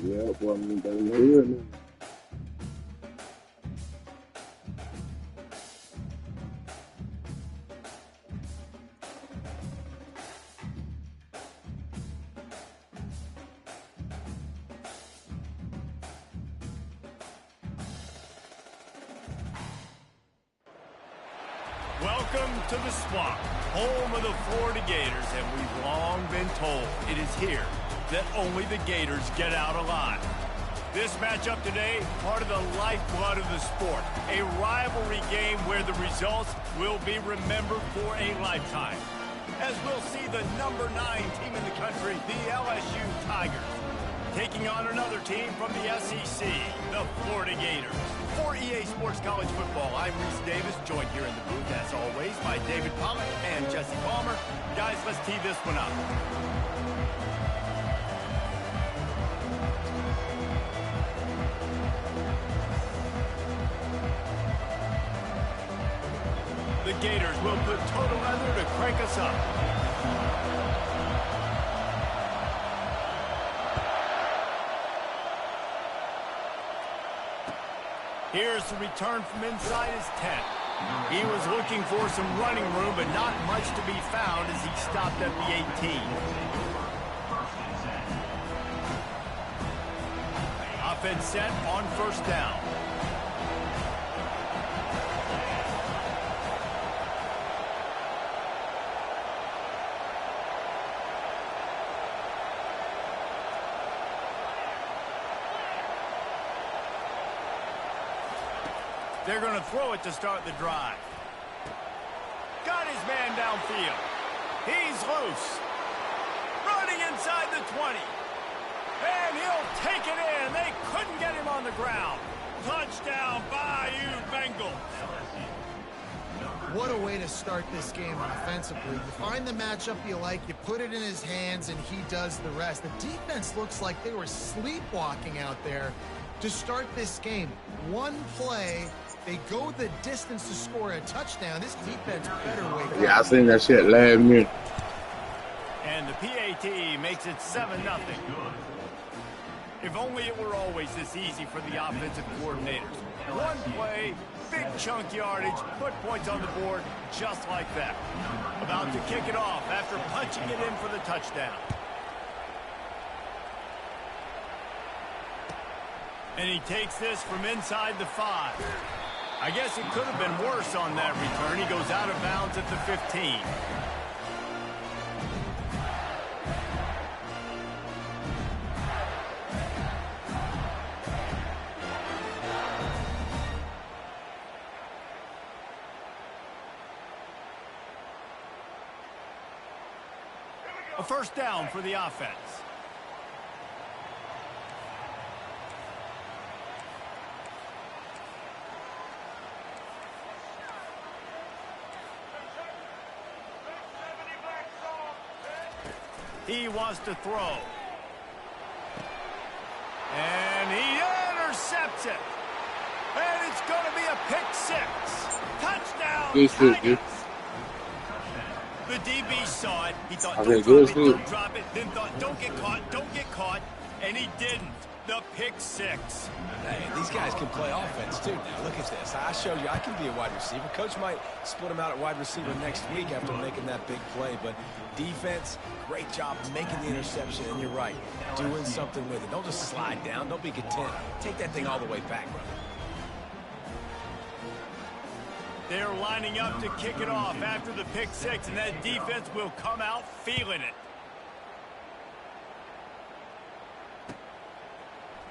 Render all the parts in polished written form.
Yeah, boy, I mean, they here. Welcome to the Swamp, home of the Florida Gators, and we've long been told it is here that only the Gators get out alive. This matchup today, part of the lifeblood of the sport, a rivalry game where the results will be remembered for a lifetime. As we'll see the number 9 team in the country, the LSU Tigers, taking on another team from the SEC, the Florida Gators. For EA Sports College Football, I'm Reese Davis, joined here in the booth, as always, by David Pollack and Jesse Palmer. Guys, let's tee this one up. The Gators will put total leather to crank us up. Here's the return from inside his 10. He was looking for some running room, but not much to be found as he stopped at the 18. Offense set on first down. They're going to throw it to start the drive. Got his man downfield. He's loose. Running inside the 20. And he'll take it in. They couldn't get him on the ground. Touchdown, Bayou Bengals. What a way to start this game offensively. You find the matchup you like, you put it in his hands, and he does the rest. The defense looks like they were sleepwalking out there to start this game. One play, they go the distance to score a touchdown. This defense better wake up. Yeah, I seen that shit last minute. And the PAT makes it 7-0. If only it were always this easy for the offensive coordinators. One play, big chunk yardage, put points on the board just like that. About to kick it off after punching it in for the touchdown. And he takes this from inside the 5. I guess it could have been worse on that return. He goes out of bounds at the 15. A first down for the offense. He wants to throw. And he intercepts it. And it's going to be a pick 6. Touchdown, Tigers. The DB saw it. He thought, don't drop it. Then thought, don't get caught. And he didn't. The pick 6. Hey, these guys can play offense, too. Now, look at this. I showed you I can be a wide receiver. Coach might split him out at wide receiver next week after making that big play. But defense, great job making the interception. And you're right, doing something with it. Don't just slide down. Don't be content. Take that thing all the way back, brother. They're lining up to kick it off after the pick 6, and that defense will come out feeling it.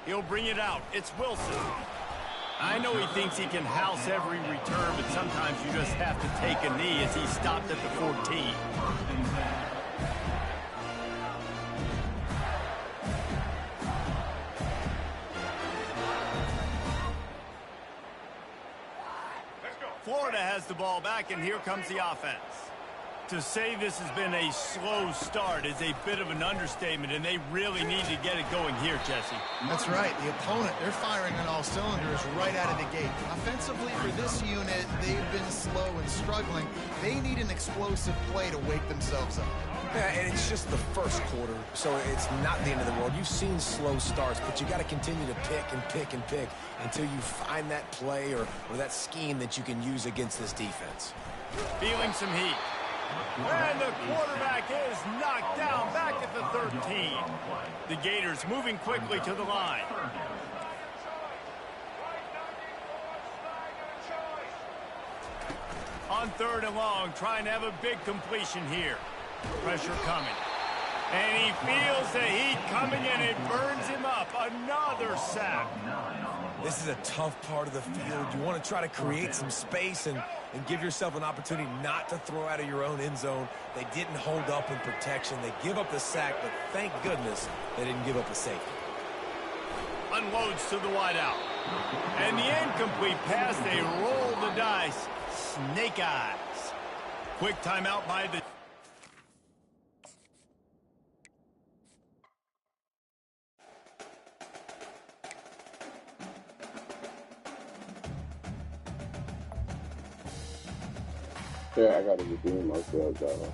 He'll bring it out. It's Wilson. I know he thinks he can house every return, but sometimes you just have to take a knee as he stopped at the 14. Florida has the ball back, and here comes the offense. To say this has been a slow start is a bit of an understatement, and they really need to get it going here, Jesse. That's right. The opponent, they're firing on all cylinders right out of the gate. Offensively, for this unit, they've been slow and struggling. They need an explosive play to wake themselves up. Yeah, and it it's just the first quarter, so it's not the end of the world. You've seen slow starts, but you got to continue to pick and pick and pick until you find that play or that scheme that you can use against this defense. Feeling some heat. And the quarterback is knocked down back at the 13. The Gators moving quickly to the line. On 3rd and long, trying to have a big completion here. Pressure coming. And he feels the heat coming, and it burns him up. Another sack. This is a tough part of the field. You want to try to create some space and give yourself an opportunity not to throw out of your own end zone. They didn't hold up in protection. They give up the sack, but thank goodness they didn't give up a safety. Unloads to the wideout. And the incomplete pass, they roll the dice. Snake eyes. Quick timeout by the... Yeah, I gotta redeem myself, though.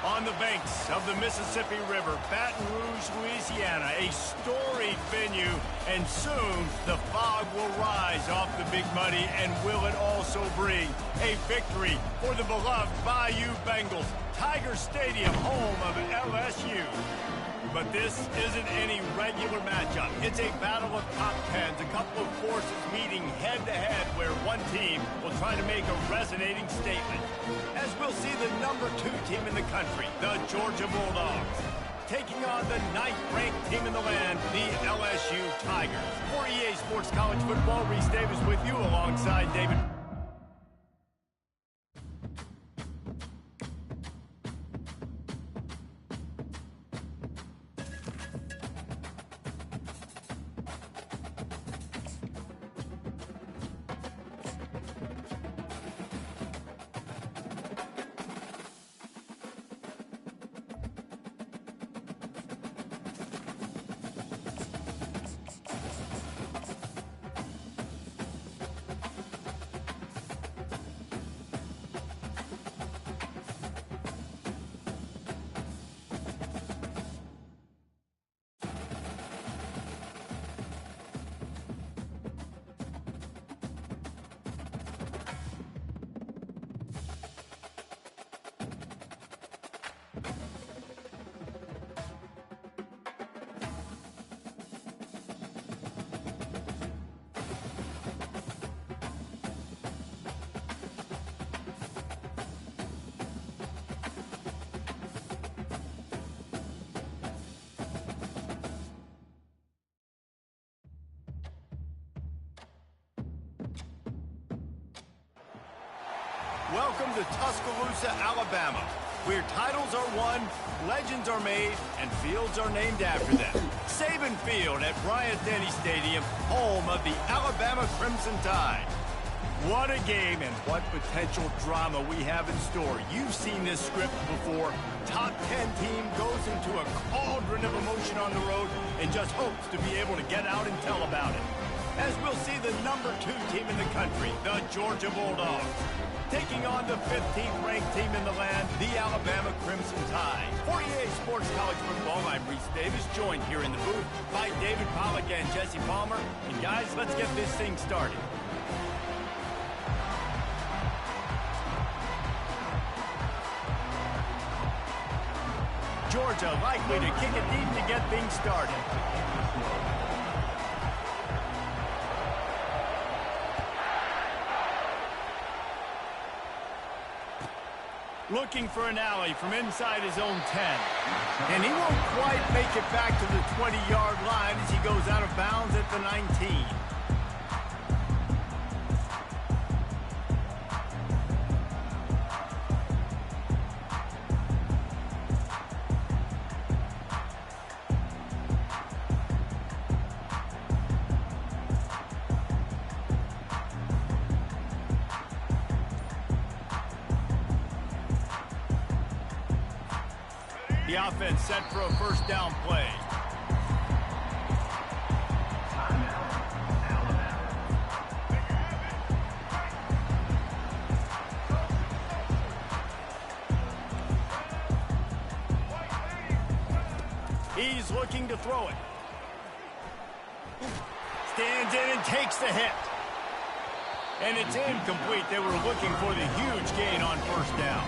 On the banks of the Mississippi River, Baton Rouge, Louisiana, a storied venue, and soon the fog will rise off the Big Muddy, and will it also bring a victory for the beloved Bayou Bengals, Tiger Stadium, home of LSU. But this isn't any regular matchup. It's a battle of top tens, a couple of forces meeting head-to-head where one team will try to make a resonating statement. As we'll see the number 2 team in the country, the Georgia Bulldogs, taking on the 9th-ranked team in the land, the LSU Tigers. For EA Sports College Football, Reese Davis with you alongside David. Welcome to Tuscaloosa, Alabama, where titles are won, legends are made, and fields are named after them. Saban Field at Bryant-Denny Stadium, home of the Alabama Crimson Tide. What a game and what potential drama we have in store. You've seen this script before. Top 10 team goes into a cauldron of emotion on the road and just hopes to be able to get out and tell about it. As we'll see the number 2 team in the country, the Georgia Bulldogs, taking on the 15th ranked team in the land, the Alabama Crimson Tide. For EA Sports College Football, I'm Reese Davis, joined here in the booth by David Pollack and Jesse Palmer. And guys, let's get this thing started. Georgia likely to kick it deep to get things started. Looking for an alley from inside his own 10. And he won't quite make it back to the 20-yard line as he goes out of bounds at the 19. The offense set for a first down play. He's looking to throw it. Stands in and takes the hit. And it's incomplete. They were looking for the huge gain on first down.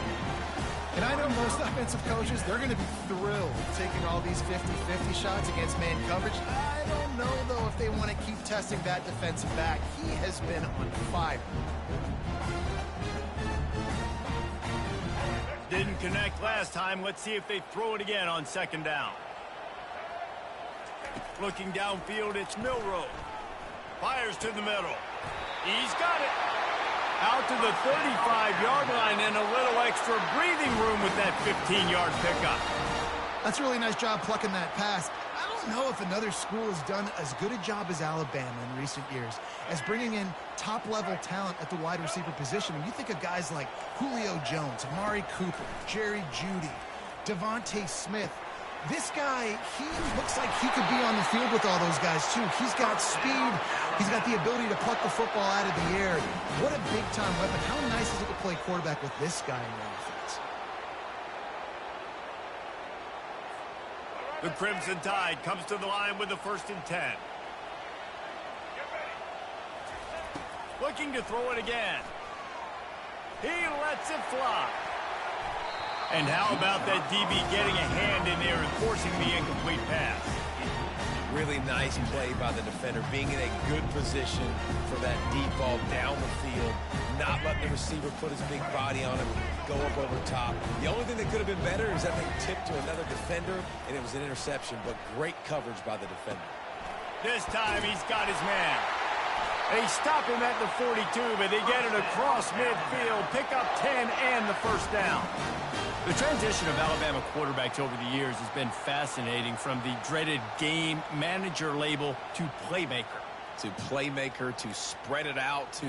And I know most offensive coaches, they're going to be thrilled taking all these 50-50 shots against man coverage. I don't know, though, if they want to keep testing that defensive back. He has been on fire. Didn't connect last time. Let's see if they throw it again on second down. Looking downfield, it's Milroe. Fires to the middle. He's got it. Out to the 35-yard line and a little extra breathing room with that 15-yard pickup. That's a really nice job plucking that pass. I don't know if another school has done as good a job as Alabama in recent years as bringing in top-level talent at the wide receiver position. When you think of guys like Julio Jones, Amari Cooper, Jerry Jeudy, Devontae Smith, this guy, he looks like he could be on the field with all those guys, too. He's got speed. He's got the ability to pluck the football out of the air. What a big-time weapon. How nice is it to play quarterback with this guy in your offense? The Crimson Tide comes to the line with the 1st and 10. Looking to throw it again. He lets it fly. And how about that DB getting a hand in there and forcing the incomplete pass? Really nice play by the defender, being in a good position for that deep ball down the field, not letting the receiver put his big body on him, go up over top. The only thing that could have been better is that they tipped to another defender, and it was an interception, but great coverage by the defender. This time he's got his man. They stop him at the 42, but they get it across midfield, pick up 10 and the first down. The transition of Alabama quarterbacks over the years has been fascinating, from the dreaded game manager label to playmaker. To playmaker, to spread it out, to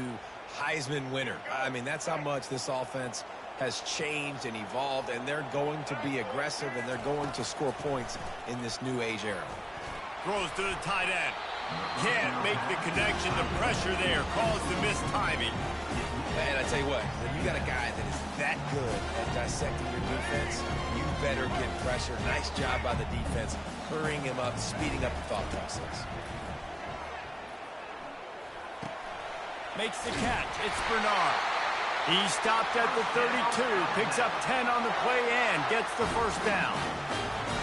Heisman winner. I mean, that's how much this offense has changed and evolved, and they're going to be aggressive, and they're going to score points in this new age era. Throws to the tight end. Can't make the connection. The pressure there caused the missed timing. And I tell you what, when you got a guy that is that good at dissecting your defense, you better get pressure. Nice job by the defense, hurrying him up, speeding up the thought process. Makes the catch. It's Bernard. He stopped at the 32, picks up 10 on the play and gets the first down.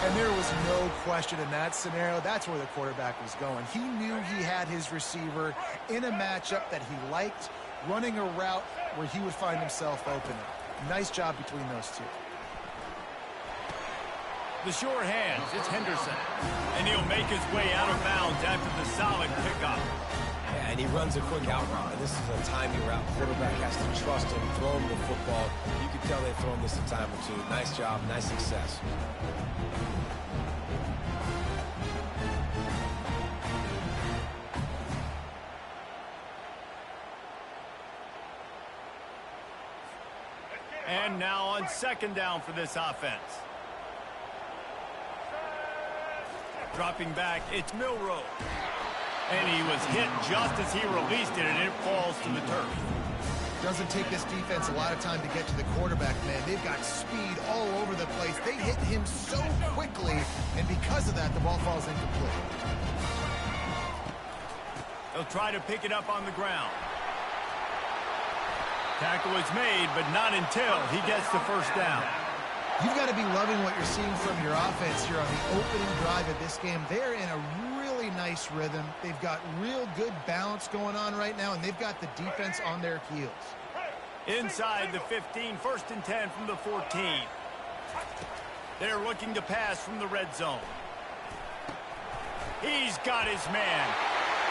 And there was no question in that scenario. That's where the quarterback was going. He knew he had his receiver in a matchup that he liked, running a route where he would find himself open. Nice job between those two. The sure hands, it's Henderson. And he'll make his way out of bounds after the solid pickup. Yeah, and he runs a quick out route. And this is a timing route. Quarterback has to trust him, throw him the football. You can tell they've thrown this a time or two. Nice job, nice success. And now on second down for this offense. Dropping back, it's Milroe. And he was hit just as he released it, and it falls to the turf. Doesn't take this defense a lot of time to get to the quarterback, man. They've got speed all over the place. They hit him so quickly, and because of that, the ball falls incomplete. They'll try to pick it up on the ground. Tackle is made, but not until he gets the first down. You've got to be loving what you're seeing from your offense here on the opening drive of this game. They're in a really nice rhythm. They've got real good balance going on right now, and they've got the defense on their heels. Inside the 15, 1st and 10 from the 14. They're looking to pass from the red zone. He's got his man.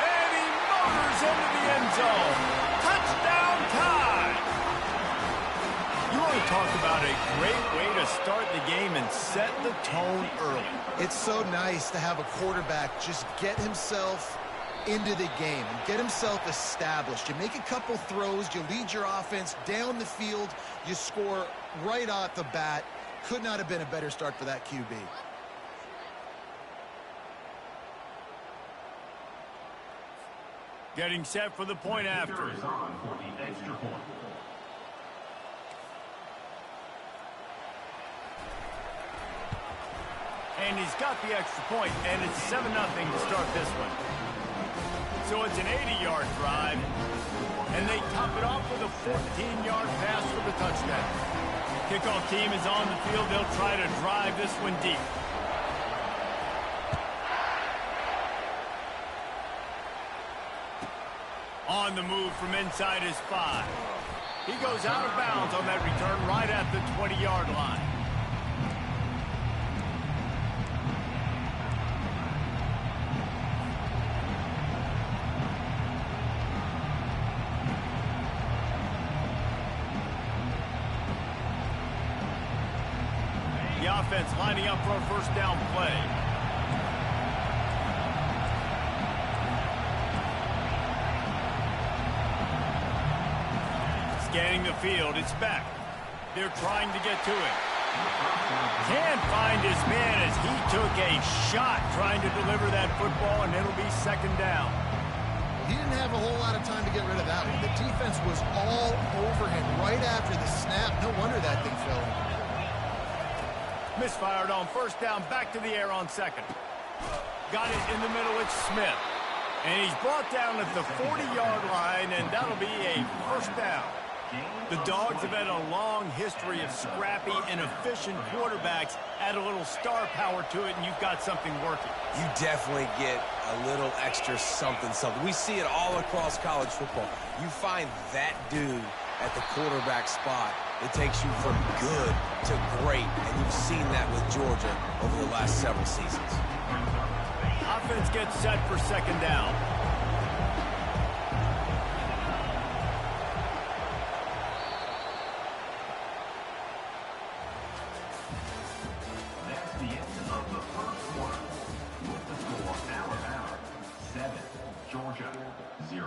And he motors into the end zone. Touchdown time! You want to talk about a great way to start the game and set the tone early. It's so nice to have a quarterback just get himself into the game and get himself established. You make a couple throws, you lead your offense down the field, you score right off the bat. Could not have been a better start for that QB. Getting set for the point after. And he's got the extra point, and it's 7-0 to start this one. So it's an 80-yard drive, and they top it off with a 14-yard pass for the touchdown. Kickoff team is on the field. They'll try to drive this one deep. On the move from inside his 5. He goes out of bounds on that return right at the 20-yard line. The offense lining up for a first down play. Scanning the field, it's back. They're trying to get to it. Can't find his man as he took a shot trying to deliver that football, and it'll be 2nd down. He didn't have a whole lot of time to get rid of that one. The defense was all over him right after the snap. No wonder that thing fell in. Misfired on 1st down, back to the air on 2nd. Got it in the middle, it's Smith. And he's brought down at the 40-yard line, and that'll be a 1st down. The Dogs have had a long history of scrappy and efficient quarterbacks. Add a little star power to it, and you've got something working. You definitely get a little extra something. We see it all across college football. You find that dude at the quarterback spot, it takes you from good to great, and you've seen that with Georgia over the last several seasons. Offense gets set for 2nd down. That's the end of the first quarter. With the score, Alabama 7, Georgia 0.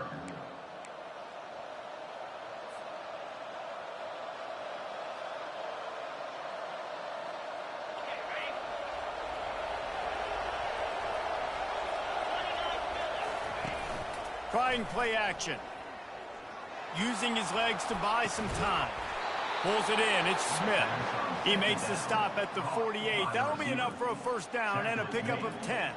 Trying play action. Using his legs to buy some time. Pulls it in. It's Smith. He makes the stop at the 48. That'll be enough for a 1st down and a pickup of 10.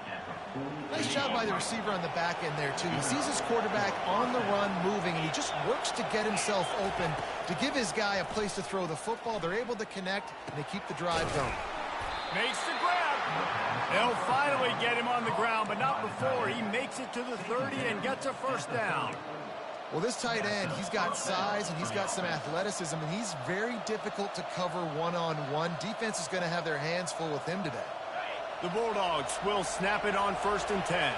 Nice job by the receiver on the back end there, too. He sees his quarterback on the run moving, and he just works to get himself open to give his guy a place to throw the football. They're able to connect, and they keep the drive going. Makes the grab. They'll finally get him on the ground, but not before. He makes it to the 30 and gets a 1st down. Well, this tight end, he's got size and he's got some athleticism, and he's very difficult to cover one-on-one. Defense is going to have their hands full with him today. The Bulldogs will snap it on 1st and 10.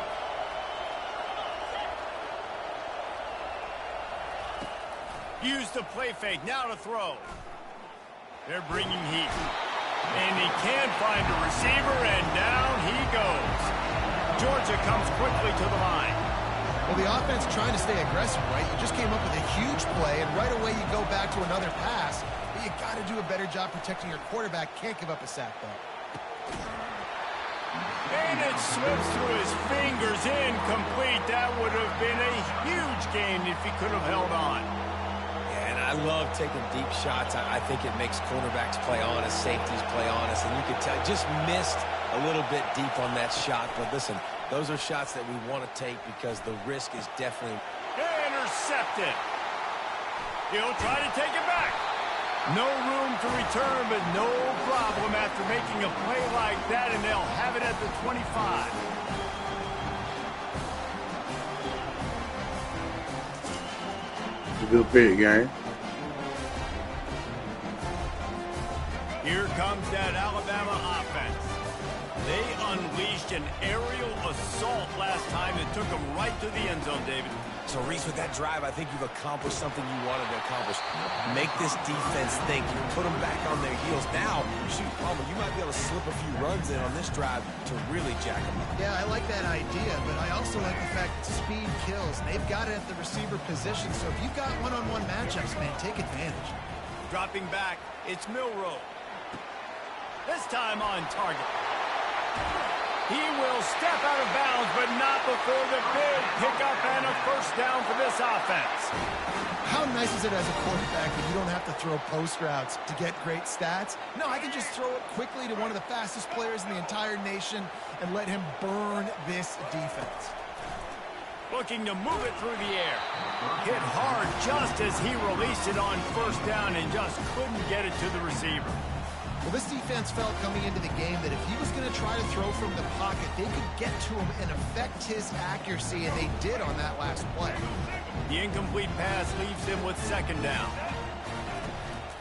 Use the play fake. Now to throw. They're bringing heat. And he can't find a receiver, and down he goes. Georgia comes quickly to the line. Well, the offense trying to stay aggressive, right? You just came up with a huge play, and right away you go back to another pass. But you got to do a better job protecting your quarterback. Can't give up a sack, though. And it slips through his fingers, incomplete. That would have been a huge gain if he could have held on. Yeah, and I love taking deep shots. I think it makes cornerbacks play honest, safeties play honest, and you can tell just missed a little bit deep on that shot. But listen, those are shots that we want to take because the risk is definitely Intercepted. He'll try to take it back. No room to return, but no problem after making a play like that, and they'll have it at the 25. Good pick, gang. Here comes that Alabama offense. They unleashed an aerial assault last time that took them right to the end zone, David. So, Reese, with that drive, I think you've accomplished something you wanted to accomplish. Make this defense think. You put them back on their heels. Now, shoot, Palmer, you might be able to slip a few runs in on this drive to really jack them up. Yeah, I like that idea, but I also like the fact that speed kills. And they've got it at the receiver position, so if you've got one-on-one matchups, man, take advantage. Dropping back, it's Milroe. This time on target. He will step out of bounds, but not before the big pickup and a first down for this offense. How nice is it as a quarterback that you don't have to throw post routes to get great stats? No, I can just throw it quickly to one of the fastest players in the entire nation and let him burn this defense. Looking to move it through the air. Hit hard just as he released it on first down and just couldn't get it to the receiver. Well, this defense felt coming into the game that if he was going to try to throw from the pocket, they could get to him and affect his accuracy, and they did on that last play. The incomplete pass leaves him with second down.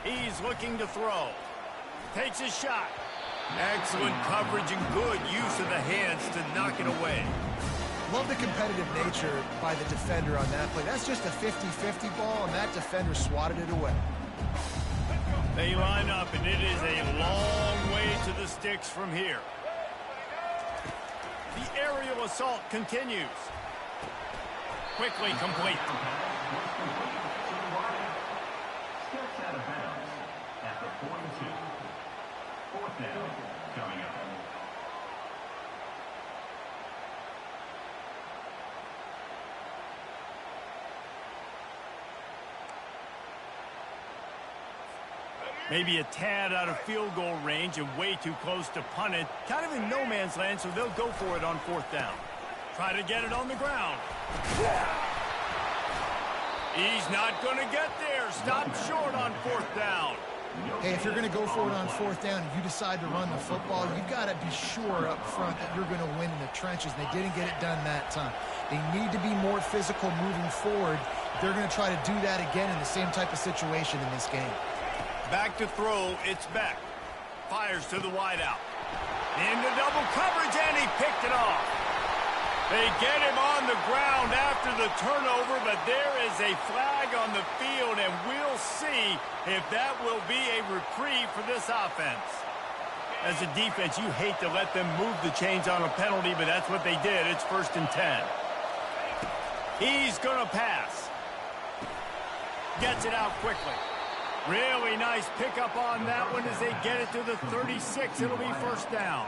He's looking to throw. Takes a shot. Excellent coverage and good use of the hands to knock it away. Love the competitive nature by the defender on that play. That's just a 50-50 ball, and that defender swatted it away. They line up, and it is a long way to the sticks from here. The aerial assault continues. Quickly complete. Steps out of bounds at the 42. Fourth down coming up. Maybe a tad out of field goal range and way too close to punt it. Kind of in no man's land, so they'll go for it on fourth down. Try to get it on the ground. He's not going to get there. Stop short on fourth down. Hey, if you're going to go for it on fourth down and you decide to run the football, you've got to be sure up front that you're going to win in the trenches. And they didn't get it done that time. They need to be more physical moving forward. They're going to try to do that again in the same type of situation in this game. Back to throw, it's Beck. Fires to the wideout. Into double coverage, and he picked it off. They get him on the ground after the turnover, but there is a flag on the field, and we'll see if that will be a reprieve for this offense. As a defense, you hate to let them move the chains on a penalty, but that's what they did. It's 1st and 10. He's going to pass. Gets it out quickly. Really nice pickup on that one as they get it to the 36. It'll be first down.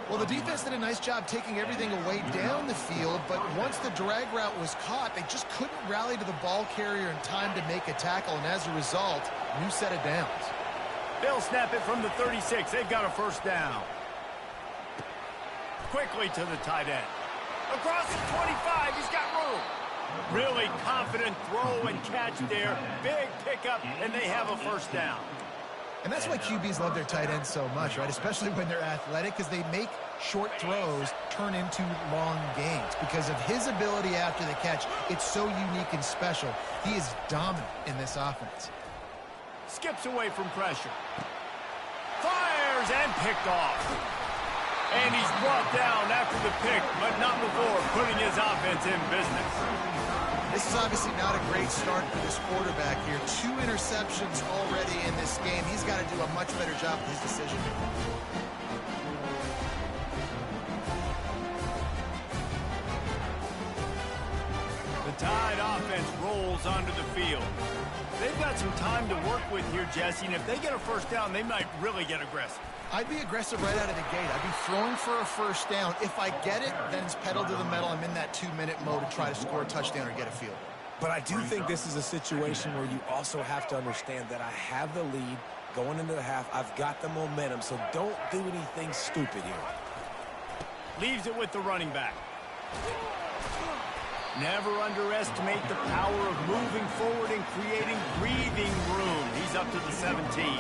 Well, the defense did a nice job taking everything away down the field, but once the drag route was caught, they just couldn't rally to the ball carrier in time to make a tackle, and as a result, new set of downs. They'll snap it from the 36. They've got a first down. Quickly to the tight end. Across the 25, he's got room. Really confident throw and catch there. Big pickup, and they have a first down. And that's why QBs love their tight ends so much, right? Especially when they're athletic, because they make short throws turn into long gains. Because of his ability after the catch, it's so unique and special. He is dominant in this offense. Skips away from pressure. Fires and picked off. And he's brought down after the pick, but not before putting his offense in business. This is obviously not a great start for this quarterback here. 2 interceptions already in this game. He's got to do a much better job with his decision making. The Tide offense rolls onto the field. They've got some time to work with here, Jesse, and if they get a first down, they might really get aggressive. I'd be aggressive right out of the gate. I'd be throwing for a first down. If I get it, then it's pedal to the metal. I'm in that 2-minute mode to try to score a touchdown or get a field. But I do think this is a situation where you also have to understand that I have the lead going into the half. I've got the momentum, so don't do anything stupid here. Leaves it with the running back. Never underestimate the power of moving forward and creating breathing room. He's up to the 17.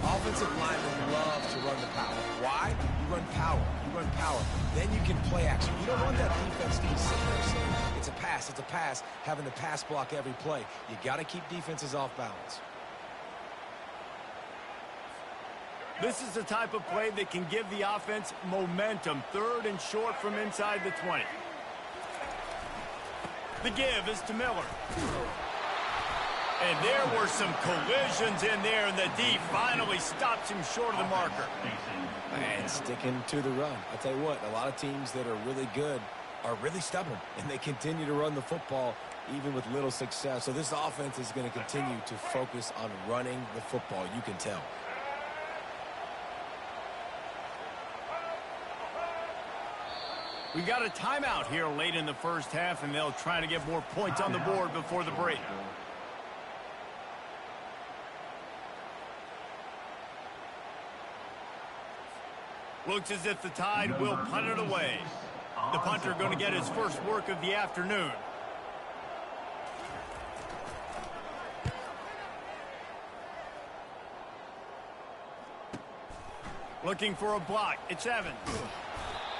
Offensive linemen love to run the power. Why? You run power. You run power. Then you can play action. You don't want that defense to be sitting there saying, it's a pass, having to pass block every play. You got to keep defenses off balance. This is the type of play that can give the offense momentum. 3rd and short from inside the 20. The give is to Miller. And there were some collisions in there, and the D finally stops him short of the marker. And sticking to the run. I'll tell you what, a lot of teams that are really good are really stubborn, and they continue to run the football even with little success. So this offense is going to continue to focus on running the football, you can tell. We got a timeout here late in the first half, and they'll try to get more points on the board before the break. Looks as if the Tide will punt it away. The punter going to get his first work of the afternoon. Looking for a block. It's Evans.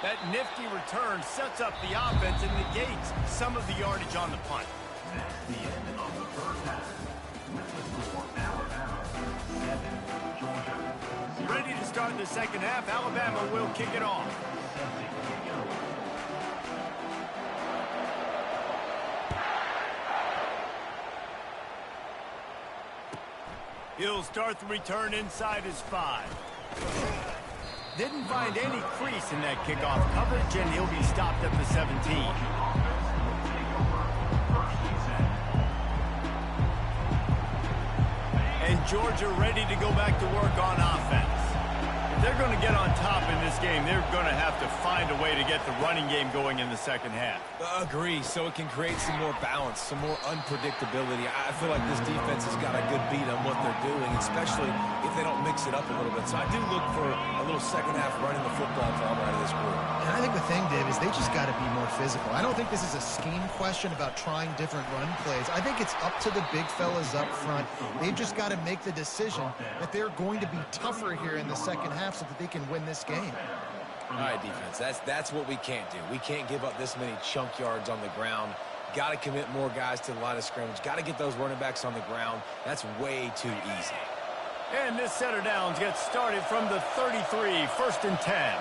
That nifty return sets up the offense and negates some of the yardage on the punt. That's the end of the first half. With the score, Alabama 7, Georgia 0. Ready to start the second half. Alabama will kick it off. He'll start the return inside his 5. Didn't find any crease in that kickoff coverage, and he'll be stopped at the 17. And Georgia ready to go back to work on offense. If they're going to get on top in this game, they're going to have to find a way to get the running game going in the second half. Agree, so it can create some more balance, some more unpredictability. I feel like this defense has got a good beat on what they're doing, especially if they don't mix it up a little bit. So I do look for a little second half running the football problem out of this group. And I think the thing, Dave, is they just got to be more physical. I don't think this is a scheme question about trying different run plays. I think it's up to the big fellas up front. They've just got to make the decision that they're going to be tougher here in the second half so that they can win this game. All right, defense, that's what we can't do. We can't give up this many chunk yards on the ground. Got to commit more guys to the line of scrimmage. Got to get those running backs on the ground. That's way too easy. And this set of downs gets started from the 33, 1st and 10.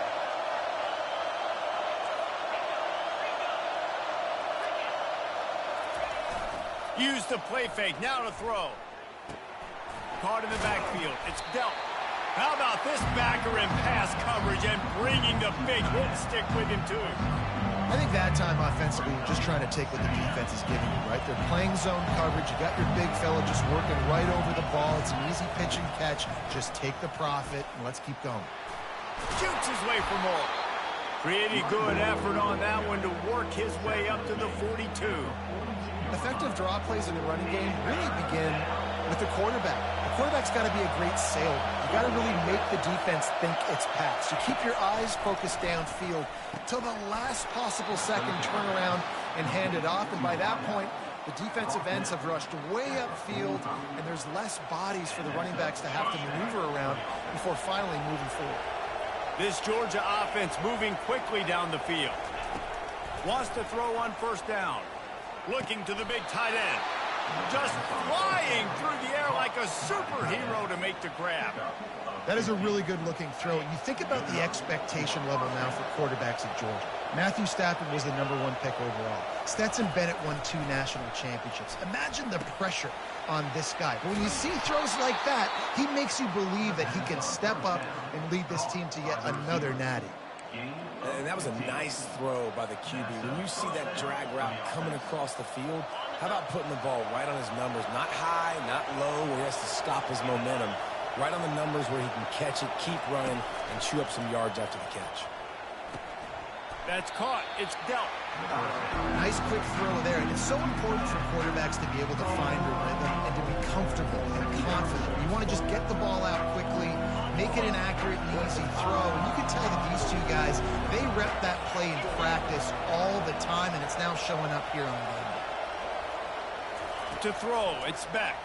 Use the play fake, now to throw. Caught in the backfield, it's dealt. How about this backer in pass coverage and bringing the big hit stick with him, too? I think that time offensively, you're just trying to take what the defense is giving you, right? They're playing zone coverage. You got your big fella just working right over the ball. It's an easy pitch and catch. Just take the profit, and let's keep going. Shoots his way for more. Pretty good effort on that one to work his way up to the 42. Effective draw plays in the running game really begin with the quarterback. The quarterback's got to be a great salesman. You got to really make the defense think it's pass. You keep your eyes focused downfield till the last possible second, turn around and hand it off. And by that point, the defensive ends have rushed way upfield, and there's less bodies for the running backs to have to maneuver around before finally moving forward. This Georgia offense moving quickly down the field. Wants to throw on 1st down. Looking to the big tight end. Just flying through the air like a superhero to make the grab. That is a really good-looking throw. And you think about the expectation level now for quarterbacks at Georgia. Matthew Stafford was the #1 pick overall. Stetson Bennett won 2 national championships. Imagine the pressure on this guy. But when you see throws like that, he makes you believe that he can step up and lead this team to yet another natty. And that was a nice throw by the QB. When you see that drag route coming across the field, how about putting the ball right on his numbers? Not high, not low, where he has to stop his momentum. Right on the numbers where he can catch it, keep running, and chew up some yards after the catch. That's caught. It's dealt. Nice quick throw there. And it's so important for quarterbacks to be able to find a rhythm and to be comfortable and confident. You want to just get the ball out quickly, make make it an accurate and easy throw. And you can tell that these two guys, they rep that play in practice all the time, and it's now showing up here on them. To throw, it's Beck.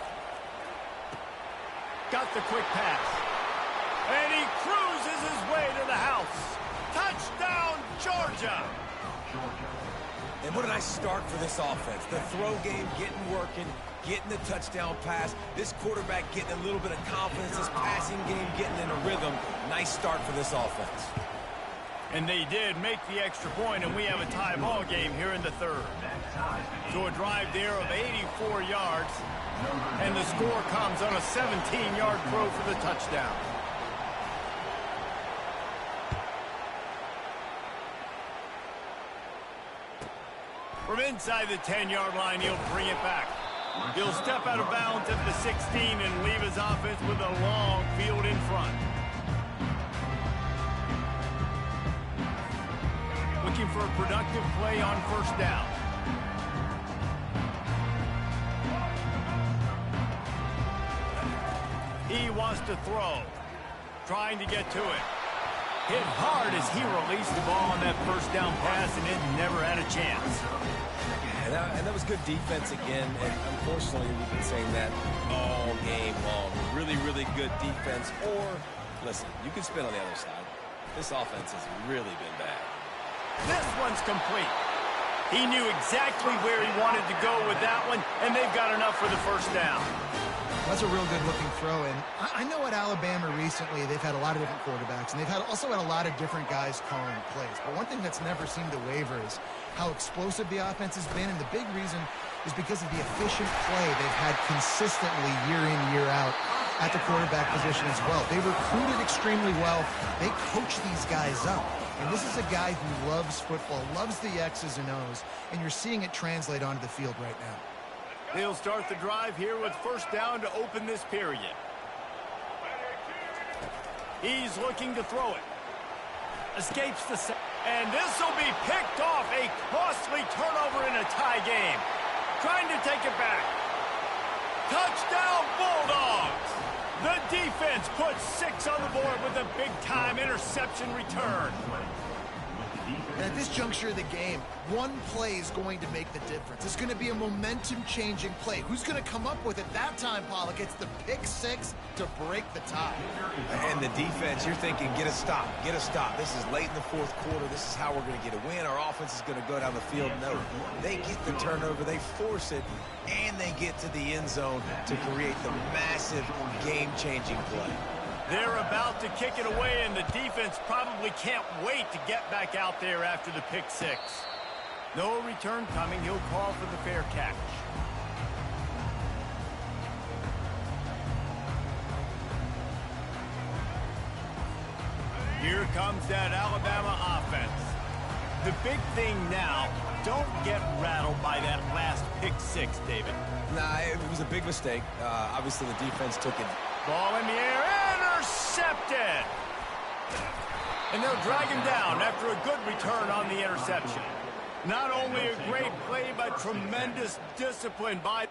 Got the quick pass. And he cruises his way to the house. Touchdown, Georgia! And what a nice start for this offense. The throw game getting working, getting the touchdown pass. This quarterback getting a little bit of confidence. This passing game getting in a rhythm. Nice start for this offense. And they did make the extra point, and we have a tie ball game here in the third. So a drive there of 84 yards, and the score comes on a 17-yard throw for the touchdown. From inside the 10-yard line, he'll bring it back. He'll step out of bounds at the 16 and leave his offense with a long field in front. Looking for a productive play on first down. He wants to throw. Trying to get to it. Hit hard as he released the ball on that first down pass, and it never had a chance. And that was good defense again, and unfortunately we've been saying that all game long. Really, really good defense. Or, listen, you can spin on the other side. This offense has really been bad. This one's complete. He knew exactly where he wanted to go with that one, and they've got enough for the first down. That's a real good-looking throw, and I know at Alabama recently they've had a lot of different quarterbacks, and they've also had a lot of different guys calling plays. But one thing that's never seemed to waver is how explosive the offense has been, and the big reason is because of the efficient play they've had consistently year in, year out at the quarterback position as well. They recruited extremely well. They coach these guys up. And this is a guy who loves football, loves the X's and O's, and you're seeing it translate onto the field right now. They'll start the drive here with first down to open this period. He's looking to throw it. Escapes the set. And this will be picked off. A costly turnover in a tie game. Trying to take it back. Touchdown, Bulldogs! The defense puts 6 on the board with a big-time interception return. And at this juncture of the game, one play is going to make the difference. It's going to be a momentum-changing play. Who's going to come up with it that time, Pollock? It's the pick 6 to break the tie. And the defense, you're thinking, get a stop, get a stop. This is late in the fourth quarter. This is how we're going to get a win. Our offense is going to go down the field. No, they get the turnover, they force it, and they get to the end zone to create the massive game-changing play. They're about to kick it away, and the defense probably can't wait to get back out there after the pick 6. No return coming. He'll call for the fair catch. Here comes that Alabama offense. The big thing now, don't get rattled by that last pick 6, David. Nah, it was a big mistake. Obviously, the defense took it. Ball in the air, intercepted! And they'll drag him down after a good return on the interception. Not only a great play, but tremendous discipline by...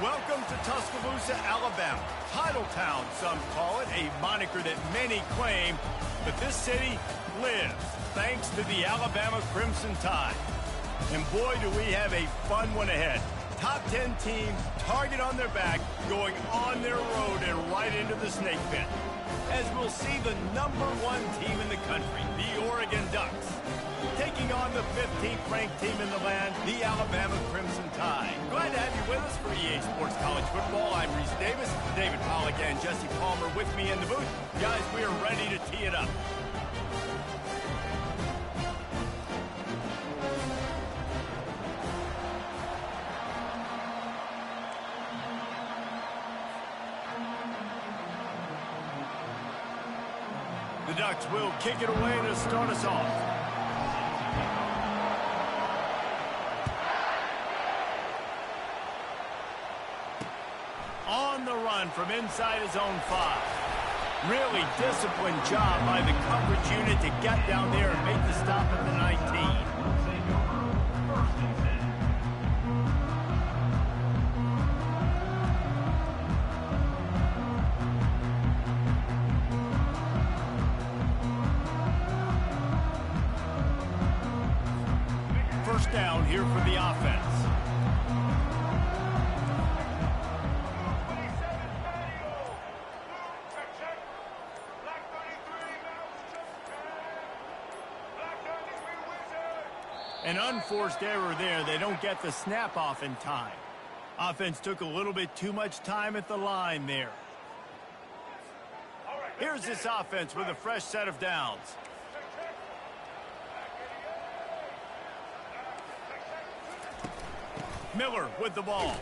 Welcome to Tuscaloosa, Alabama. Titletown, some call it, a moniker that many claim, but this city lives thanks to the Alabama Crimson Tide. And boy, do we have a fun one ahead. Top 10 team, target on their back, going on their road and right into the snake pit. As we'll see the #1 team in the country, the Oregon Ducks, taking on the 15th ranked team in the land, the Alabama Crimson Tide. Glad to have you with us for EA Sports College Football. I'm Reese Davis, David Pollack and Jesse Palmer with me in the booth. Guys, we are ready to tee it up. The Ducks will kick it away to start us off. On the run from inside his own 5. Really disciplined job by the coverage unit to get down there and make the stop at the 19. First down here for the offense. An unforced error there. They don't get the snap off in time. Offense took a little bit too much time at the line there. Here's this offense with a fresh set of downs. Miller with the ball.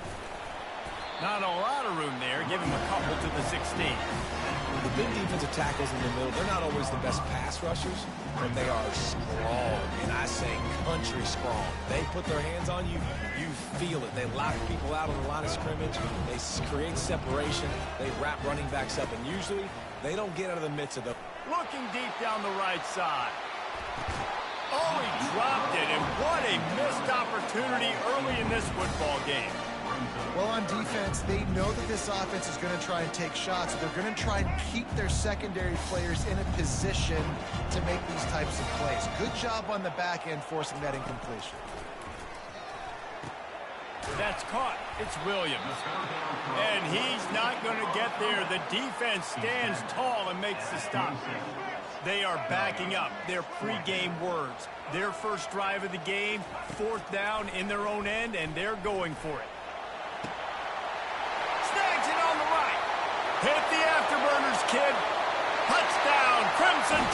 Not a lot of room there. Give him a couple to the 16. The big defensive tackles in the middle, they're not always the best pass rushers, but they are strong, and I say country strong. They put their hands on you, you feel it. They lock people out on the line of scrimmage. They create separation. They wrap running backs up, and usually they don't get out of the midst of them. Looking deep down the right side. Oh, he dropped it, and what a missed opportunity early in this football game. Well, on defense, they know that this offense is going to try and take shots. So they're going to try and keep their secondary players in a position to make these types of plays. Good job on the back end forcing that incompletion. That's caught. It's Williams. And he's not going to get there. The defense stands tall and makes the stop. They are backing up their pregame words. Their first drive of the game, 4th down in their own end, and they're going for it. Snags it on the right. Hit the afterburners, kid. Touchdown, Crimson